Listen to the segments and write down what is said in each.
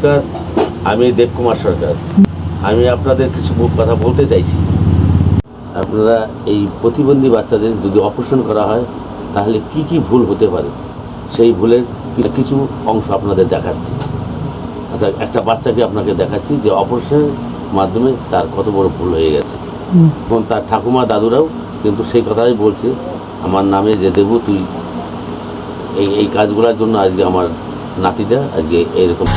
নমস্কার, আমি দেবকুমার সরকার। আমি আপনাদের কিছু কথা বলতে চাইছি। আপনারা এই প্রতিবন্ধী বাচ্চাদের যদি অপারেশন করা হয় তাহলে কি কি ভুল হতে পারে সেই ভুলের কিছু অংশ আপনাদের দেখাচ্ছি। আচ্ছা, একটা বাচ্চাকে আপনাকে দেখাচ্ছি যে অপারেশনের মাধ্যমে তার কত বড় ভুল হয়ে গেছে। এবং তার ঠাকুমা দাদুরাও কিন্তু সেই কথাই বলছে, আমার নামে যে দেবু তুই এই কাজগুলোর জন্য আজকে আমার নাতিটা আজকে এরকম।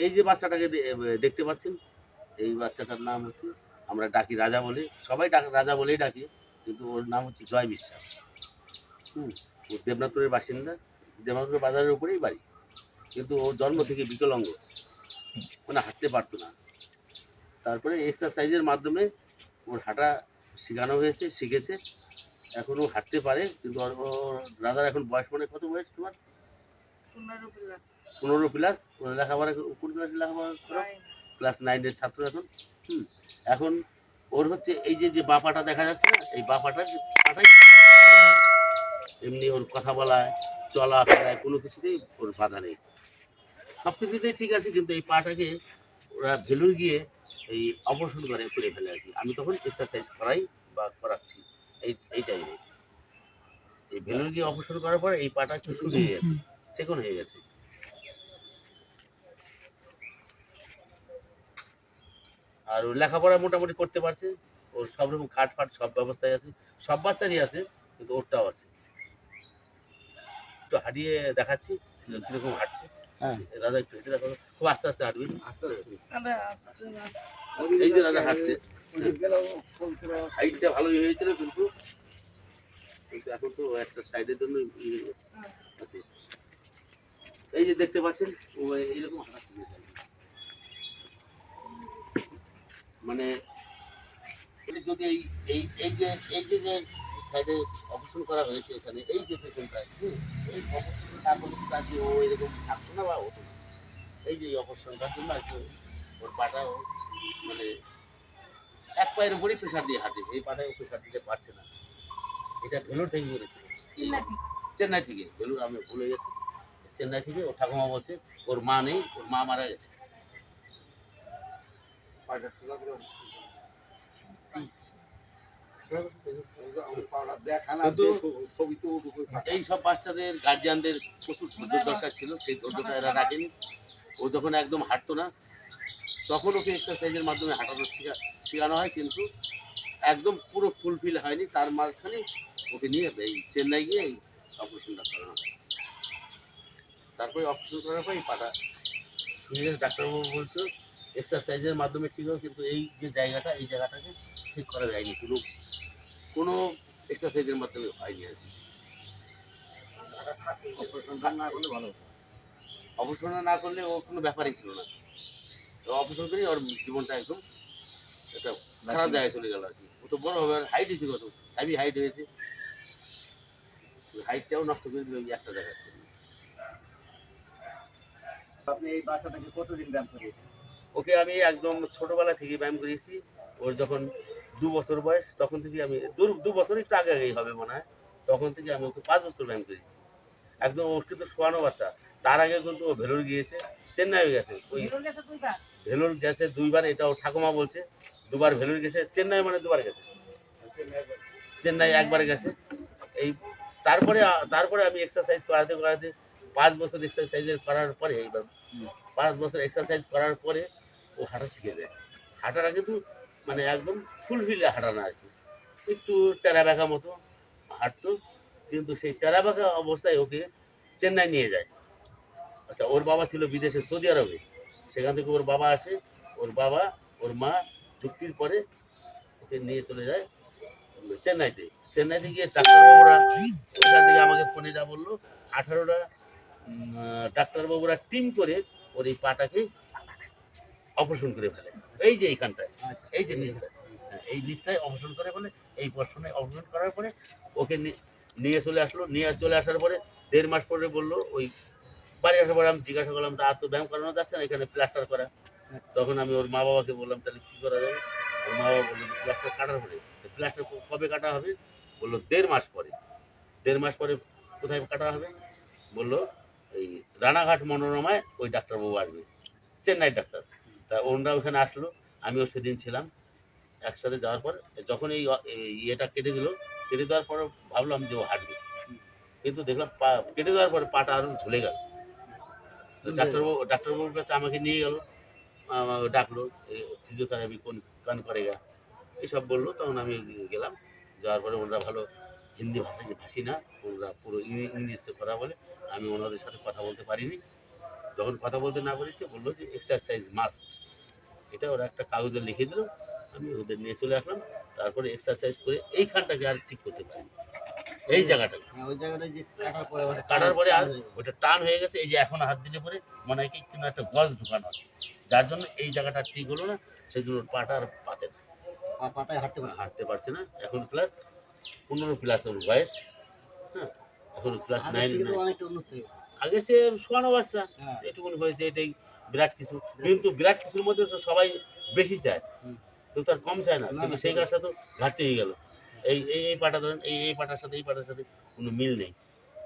এই যে বাচ্চাটাকে দেখতে পাচ্ছেন, এই বাচ্চাটার নাম হচ্ছে, আমরা ডাকি রাজা বলে, সবাই রাজা বলেই ডাকি, কিন্তু ওর নাম হচ্ছে জয় বিশ্বাস। ও দেবনাথপুরের বাসিন্দা, দেবনাথপুর বাজারের উপরেই বাড়ি, কিন্তু ও জন্ম থেকে বিকলাঙ্গ, মানে হাঁটতে পারতো না। তারপরে এক্সারসাইজের মাধ্যমে ওর হাঁটা শেখানো হয়েছে, শিখেছে, এখন ও হাঁটতে পারে। কিন্তু ওর রাজার এখন বয়স, মানে কত বয়স তোমার? 15+। ওর লেখাপড়া কোন ক্লাসে লেখাপড়া করো? ক্লাস 9-এর ছাত্র এখন। এখন ওর হচ্ছে এই যে বাপাটা দেখা যাচ্ছে না, এই বাপাটাই এমনি ওর কথা বলায়, চলা ফেরায় কোনো কিছুতেই ওর বাধা নেই, সব কিছুতেই ঠিক আছে। কিন্তু এই পাটাকে ওরা ভেলুর গিয়ে এই অপারেশন করে ফেলে আর কি। আমি তখন এক্সারসাইজ করাই বা করাচ্ছি এই টাইমে। এই ভেলুর গিয়ে অপারেশন করার পর এই পাটা একটু শুরু হয়ে গেছে, চেকন হয়ে গেছে। আর ও লেখাপড়া মোটামুটি করতে পারছে, ওর সব রকম খাট ফাট সব ব্যবস্থায় আছে, সব বাচ্চারই আছে, কিন্তু ওরটাও আছে। একটু হাঁটিয়ে দেখাচ্ছি কিরকম হাঁটছে। রাজা একটু হেঁটে দেখো, খুব আস্তে আস্তে হাঁটবি, আস্তে আস্তে। এই যে রাজা হাঁটছে, হাইটটা ভালোই হয়েছিল, কিন্তু এখন তো একটা সাইডের জন্য আছে। এই যে দেখতে পাচ্ছেন, ও এইরকম হাঁটছে, মানে যদি এই যে সাইডে অপারেশন করা হয়েছে এখানে, এই যে পেশেন্টটা, এই অপারেশনটা না করলে কিন্তু আজকে ও এরকম থাকতো না বা হতো না। এই যে অপারেশনটার জন্য আজকে ওর পাটাও, মানে এক পায়ের উপরেই প্রেশার দিয়ে হাঁটে, এই পাটায় ও প্রেশার দিতে পারছে না। এটা ভেলোর থেকে করেছে, চেন্নাই থেকে। ভেলোর, আমি ভুলে গেছি, চেন্নাই থেকে। ওর ঠাকুমা বলছে ওর মা নেই, ওর মা মারা গেছে। এই সব বাচ্চাদের গার্জিয়ানদের প্রচুর ধৈর্য দরকার ছিল, সেই ধৈর্যটা এরা রাখেনি। ও যখন একদম হাঁটতো না তখন ওকে এক্সারসাইজের মাধ্যমে হাঁটানো শেখানো হয়, কিন্তু একদম পুরো ফুলফিল হয়নি। তার মাঝখানে ওকে নিয়ে এই চেন্নাই গিয়ে এই অপারেশনটা করানো হয়। তারপরে অপারেশন করার পর এই পাটা শুনে ডাক্তারবাবু বলছে এক্সারসাইজের মাধ্যমে ঠিক হবে, কিন্তু এই যে জায়গাটা, এই জায়গাটাকে ঠিক করা যায়নি, কোনো এক্সারসাইজের মাধ্যমে হয়নি আর কি। অপারেশনটা না করলে ভালো হতো। অপারেশন না করলে ও কোনো ব্যাপারই ছিল না। অপারেশন করে ওর জীবনটা একদম একটা খারাপ জায়গায় চলে গেল আর কি। ও তো বড় হবে, হাইট হয়েছে, কত হেভি হাইট হয়েছে, হাইটটাও নষ্ট করে দিল একটা জায়গায়। আপনি এই বাচ্চাটাকে কতদিন ব্যায়াম করিয়েছেন? ওকে আমি একদম ছোটবেলা থেকে ব্যায়াম করিয়েছি। ওর যখন 2 বছর বয়স, তখন থেকে আমি 2 বছর একটু আগে আগেই হবে মনে হয়, তখন থেকে আমি ওকে 5 বছর ব্যায়াম করিয়েছি। একদম ওর কিন্তু শোয়ানো বাচ্চা। তার আগে কিন্তু ও ভেলোর গিয়েছে, চেন্নাই গেছে। ওই ভেলোর গেছে 2বার, এটা ওর ঠাকুমা বলছে। 2বার ভেলোর গেছে, চেন্নাই মানে 2বার গেছে, চেন্নাই একবার গেছে। এই তারপরে তারপরে আমি এক্সারসাইজ করাতে করাতে 5 বছর এক্সারসাইজের করার পরে, এইবার 5 বছর এক্সারসাইজ করার পরে ও হাঁটা শিখে যায়। হাঁটাটা কিন্তু মানে একদম ফুলফিলে হাঁটা না আর কি, একটু টেরা বেঁকা মতো হাঁটতো। কিন্তু সেই টেরা বেঁকা অবস্থায় ওকে চেন্নাই নিয়ে যায়। আচ্ছা, ওর বাবা ছিল বিদেশে, সৌদি আরবে। সেখান থেকে ওর বাবা আসে, ওর বাবা ওর মা চুক্তির পরে ওকে নিয়ে চলে যায় চেন্নাইতে গিয়ে ডাক্তারবাবুরা ওখান থেকে আমাকে ফোনে যা বললো, 18টা ডাক্তারবাবুরা টিম করে ওর এই পাটাকে অপারেশন করে ফেলে। এই যে এইখানটায়, এই যে নিচটায়, এই নিচটায় অপারেশন করে ফেলে। এই পশনে অপারেশন করার পরে ওকে নিয়ে চলে আসার পরে 1.5 মাস পরে বললো, ওই বাড়ি আসার পরে আমি জিজ্ঞাসা করলাম, তা আর তো ব্যায়াম করানো যাচ্ছে না, এখানে প্লাস্টার করা। তখন আমি ওর মা বাবাকে বললাম, তাহলে কী করা যাবে? ওর মা বাবা বললো যে প্লাস্টার কাটার পরে। প্লাস্টার কবে কাটা হবে? বললো 1.5 মাস পরে। 1.5 মাস পরে কোথায় কাটা হবে? বললো এই রানাঘাট মনোরমায় ওই ডাক্তারবাবু আসবে, চেন্নাই ডাক্তার। তা ওনারা ওখানে আসলো, আমিও সেদিন ছিলাম। একসাথে যাওয়ার পর যখন এই ইয়েটা কেটে দিল, কেটে দেওয়ার পর ভাবলাম যে ও হাঁটবে, কিন্তু দেখলাম পা কেটে দেওয়ার পরে পাটা আরও ঝুলে গেল। ডাক্তারবাবুর কাছে আমাকে নিয়ে গেল, ডাকলো ফিজিওথেরাপি কান করেগা এইসব বললো। তখন আমি গেলাম, যাওয়ার পরে ওনারা ভালো হিন্দি ভাষী না, ওনারা পুরো ইংলিশে কথা বলে। আমি ওনাদের সাথে কথা বলতে পারিনি। যখন কথা বলতে না পারিছি, বললো যে এক্সারসাইজ মাস্ট, এটা ওরা একটা কাগজে লিখে দিল। আমি ওদের নিয়ে চলে আসলাম, তারপরে এক্সারসাইজ করে এইখানটাকে আর ঠিক করতে পারি, এই জায়গাটা ওই জায়গাটা যে কাটার পরে মানে কাটার পরে আর ওটা টান হয়ে গেছে। এই যে এখন হাত দিলে পরে মনে হয় কি কোনো একটা গজ ঢুকানো আছে, যার জন্য এই জায়গাটা ঠিক হলো না, সেই জন্য পাটা আর পাতে না, পাতায় হাঁটতে পারে। হাঁটতে পারছে না। এখন ক্লাস 15 প্লাস ওর বয়স, হ্যাঁ, এখন ক্লাস 9। অনেকটা উন্নত হয়ে গেছে। আগে সে শোয়ানো বাচ্চা, হ্যাঁ। এটুকুন হয়েছে, এটাই বিরাট কিছু। কিন্তু বিরাট কিছুর মধ্যে তো সবাই বেশি চায়, কেউ তার কম চায় না। কিন্তু সেই কাজটা তো ঘাটতি হয়ে গেল। এই এই এই পাটা ধরেন, এই পাটার সাথে এই পাটার সাথে কোনো মিল নেই।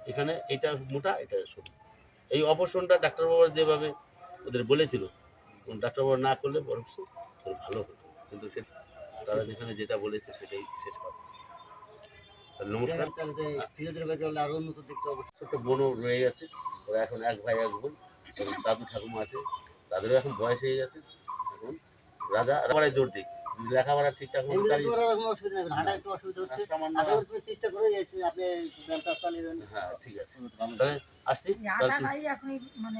এখানে এটা মোটা, এটা সরু। এই অপারেশনটা ডাক্তারবাবুরা যেভাবে ওদের বলেছিল, ডাক্তারবাবু না করলে বরং ভালো হতো, কিন্তু সে তারা যেখানে যেটা বলেছে সেটাই শেষ কথা। নমস্কার। ফিজিওথেরাপি করলে আরো উন্নত দেখতে অবশ্যই। ছোট্ট বোনও রয়ে গেছে, ওরা এখন এক ভাই এক বোন। এবং দাদু ঠাকুমা আছে, তাদেরও এখন বয়স হয়ে গেছে। এখন রাজা পড়ায় জোর দিক, যদি লেখাপড়া ঠিকঠাক মতো চালিয়ে, কোনো অসুবিধা নেই, হাঁটা একটু অসুবিধা হচ্ছে। সামান্য, আশা করি তুমি চেষ্টা করে আপনি ব্যায়ামটা চালিয়ে যাবেন। হ্যাঁ ঠিক আছে, তাহলে আসছি। আটাটাই এখন মানে